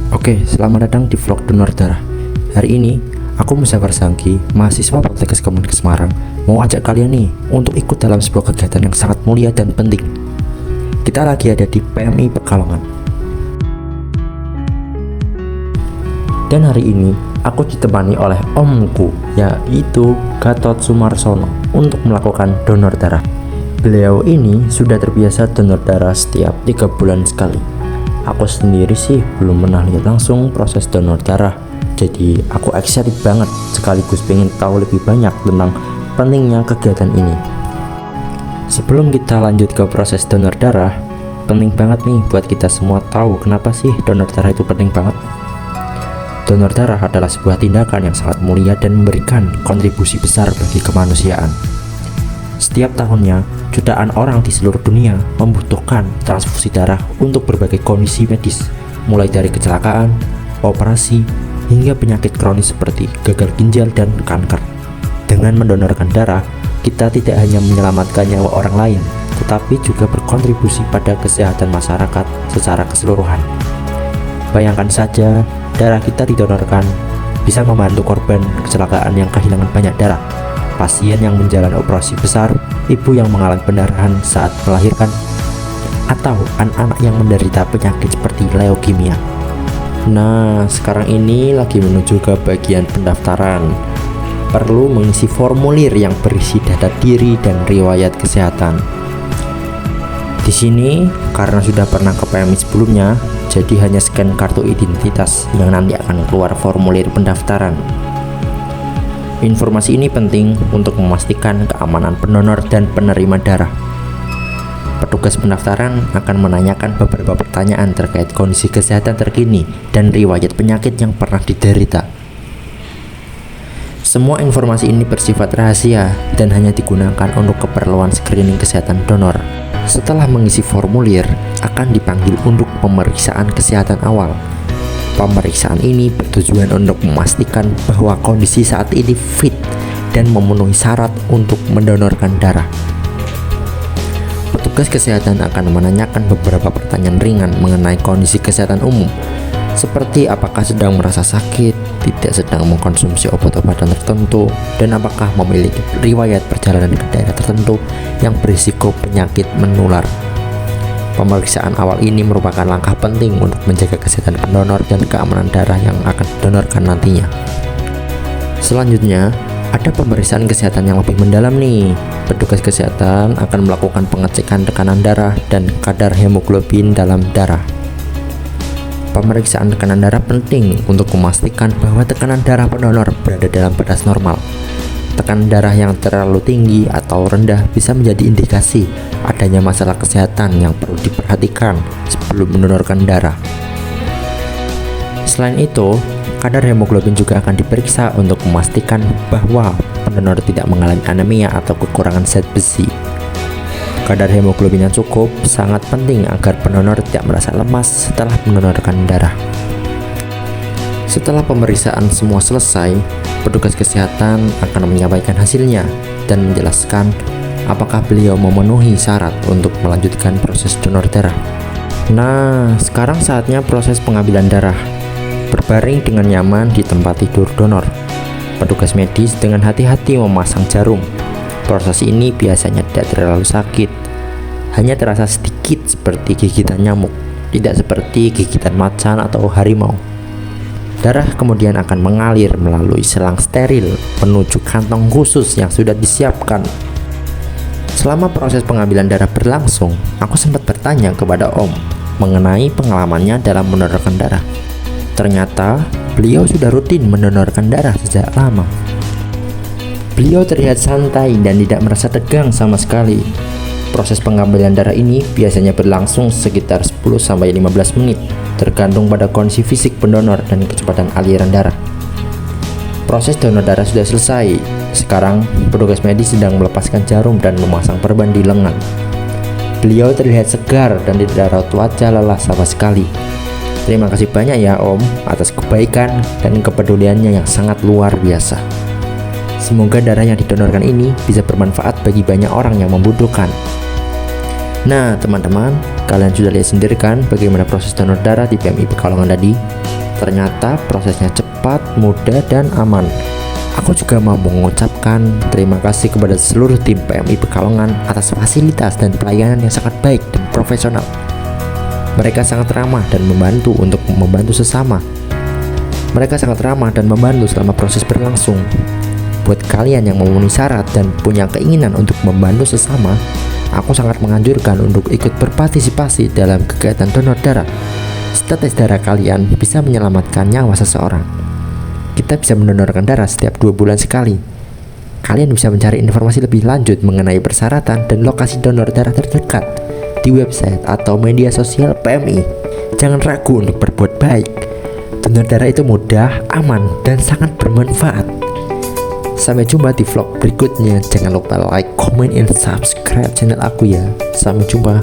Oke, selamat datang di vlog donor darah. Hari ini, aku Muzaffar Zangki, mahasiswa Poltekkes Kemenkes Semarang, mau ajak kalian nih untuk ikut dalam sebuah kegiatan yang sangat mulia dan penting. Kita lagi ada di PMI Pekalongan. Dan hari ini, aku ditemani oleh omku, yaitu Gatot Sumarsono, untuk melakukan donor darah. Beliau ini sudah terbiasa donor darah setiap 3 bulan sekali. Aku sendiri sih belum pernah lihat langsung proses donor darah, jadi aku excited banget sekaligus pengen tahu lebih banyak tentang pentingnya kegiatan ini. Sebelum kita lanjut ke proses donor darah, penting banget nih buat kita semua tahu kenapa sih donor darah itu penting banget. Donor darah adalah sebuah tindakan yang sangat mulia dan memberikan kontribusi besar bagi kemanusiaan. Setiap tahunnya, jutaan orang di seluruh dunia membutuhkan transfusi darah untuk berbagai kondisi medis, mulai dari kecelakaan, operasi, hingga penyakit kronis seperti gagal ginjal dan kanker. Dengan mendonorkan darah, kita tidak hanya menyelamatkan nyawa orang lain, tetapi juga berkontribusi pada kesehatan masyarakat secara keseluruhan. Bayangkan saja, darah kita didonorkan bisa membantu korban kecelakaan yang kehilangan banyak darah, pasien yang menjalani operasi besar, ibu yang mengalami pendarahan saat melahirkan, atau anak-anak yang menderita penyakit seperti leukemia. Nah, sekarang ini lagi menuju ke bagian pendaftaran. Perlu mengisi formulir yang berisi data diri dan riwayat kesehatan. Di sini, karena sudah pernah ke PMI sebelumnya, jadi hanya scan kartu identitas yang nanti akan keluar formulir pendaftaran. Informasi ini penting untuk memastikan keamanan pendonor dan penerima darah. Petugas pendaftaran akan menanyakan beberapa pertanyaan terkait kondisi kesehatan terkini dan riwayat penyakit yang pernah diderita. Semua informasi ini bersifat rahasia dan hanya digunakan untuk keperluan screening kesehatan donor. Setelah mengisi formulir, akan dipanggil untuk pemeriksaan kesehatan awal. Pemeriksaan ini bertujuan untuk memastikan bahwa kondisi saat ini fit dan memenuhi syarat untuk mendonorkan darah. Petugas kesehatan akan menanyakan beberapa pertanyaan ringan mengenai kondisi kesehatan umum, seperti apakah sedang merasa sakit, tidak sedang mengkonsumsi obat-obatan tertentu, dan apakah memiliki riwayat perjalanan ke daerah tertentu yang berisiko penyakit menular. Pemeriksaan awal ini merupakan langkah penting untuk menjaga kesehatan pendonor dan keamanan darah yang akan didonorkan nantinya. Selanjutnya, ada pemeriksaan kesehatan yang lebih mendalam nih. Petugas kesehatan akan melakukan pengecekan tekanan darah dan kadar hemoglobin dalam darah. Pemeriksaan tekanan darah penting untuk memastikan bahwa tekanan darah pendonor berada dalam batas normal. Tekanan darah yang terlalu tinggi atau rendah bisa menjadi indikasi adanya masalah kesehatan yang perlu diperhatikan sebelum mendonorkan darah. Selain itu, kadar hemoglobin juga akan diperiksa untuk memastikan bahwa pendonor tidak mengalami anemia atau kekurangan zat besi. Kadar hemoglobin yang cukup sangat penting agar pendonor tidak merasa lemas setelah mendonorkan darah. Setelah pemeriksaan semua selesai, petugas kesehatan akan menyampaikan hasilnya dan menjelaskan apakah beliau memenuhi syarat untuk melanjutkan proses donor darah. Nah, sekarang saatnya proses pengambilan darah. Berbaring dengan nyaman di tempat tidur donor, petugas medis dengan hati-hati memasang jarum. Proses ini biasanya tidak terlalu sakit, hanya terasa sedikit seperti gigitan nyamuk, tidak seperti gigitan macan atau harimau. Darah kemudian akan mengalir melalui selang steril menuju kantong khusus yang sudah disiapkan. Selama proses pengambilan darah berlangsung, aku sempat bertanya kepada Om mengenai pengalamannya dalam mendonorkan darah. Ternyata beliau sudah rutin mendonorkan darah sejak lama. Beliau terlihat santai dan tidak merasa tegang sama sekali. Proses pengambilan darah ini biasanya berlangsung sekitar 10-15 menit, tergantung pada kondisi fisik pendonor dan kecepatan aliran darah. Proses donor darah sudah selesai. Sekarang, petugas medis sedang melepaskan jarum dan memasang perban di lengan. Beliau terlihat segar dan tidak raut wajah lelah sama sekali. Terima kasih banyak ya Om atas kebaikan dan kepeduliannya yang sangat luar biasa. Semoga darah yang didonorkan ini bisa bermanfaat bagi banyak orang yang membutuhkan. Nah teman-teman, kalian sudah lihat sendiri kan bagaimana proses donor darah di PMI Pekalongan tadi? Ternyata prosesnya cepat, mudah, dan aman. Aku juga mau mengucapkan terima kasih kepada seluruh tim PMI Pekalongan atas fasilitas dan pelayanan yang sangat baik dan profesional. Mereka sangat ramah dan membantu untuk membantu sesama. Mereka sangat ramah dan membantu selama proses berlangsung. Buat kalian yang memenuhi syarat dan punya keinginan untuk membantu sesama, aku sangat menganjurkan untuk ikut berpartisipasi dalam kegiatan donor darah. Status darah kalian bisa menyelamatkan nyawa seseorang. Kita bisa mendonorkan darah setiap 2 bulan sekali. Kalian bisa mencari informasi lebih lanjut mengenai persyaratan dan lokasi donor darah terdekat di website atau media sosial PMI. Jangan ragu untuk berbuat baik. Donor darah itu mudah, aman, dan sangat bermanfaat. Sampai jumpa di vlog berikutnya. Jangan lupa like, comment, and subscribe channel aku ya. Sampai jumpa.